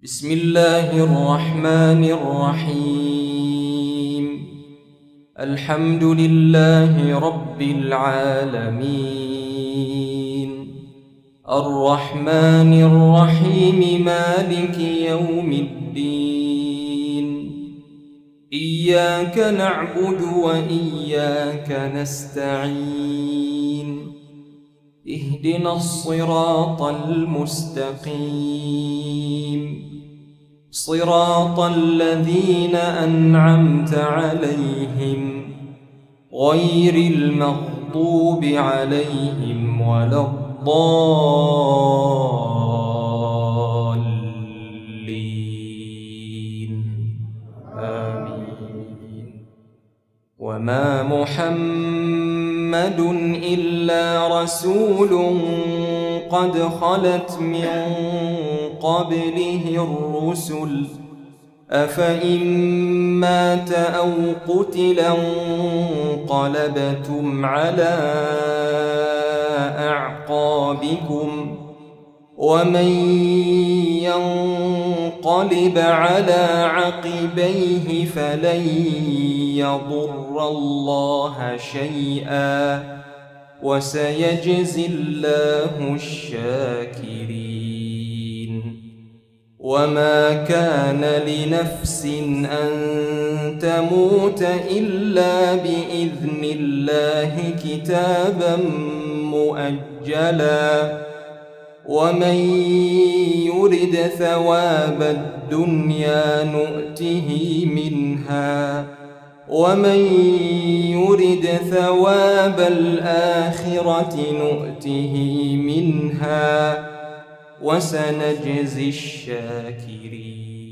بسم الله الرحمن الرحيم. الحمد لله رب العالمين، الرحمن الرحيم، مالك يوم الدين. إياك نعبد وإياك نستعين، اهدنا الصراط المستقيم، صراط الذين أنعمت عليهم غير المغضوب عليهم ولا الضالين، آمين. وما محمد إلا رسول قد خلت من قبله الرسل، أفإن مات أو قتل انقلبتم على أعقابكم، ومن ينقلب على عقبيه فلن يضر الله شيئا، وسيجزي الله الشاكرين. وما كان لنفس أن تموت إلا بإذن الله كتابا مؤجلا، ومن يرد ثواب الدنيا نؤته منها، ومن يرد ثواب الآخرة نؤته منها، وسنجزي الشاكرين.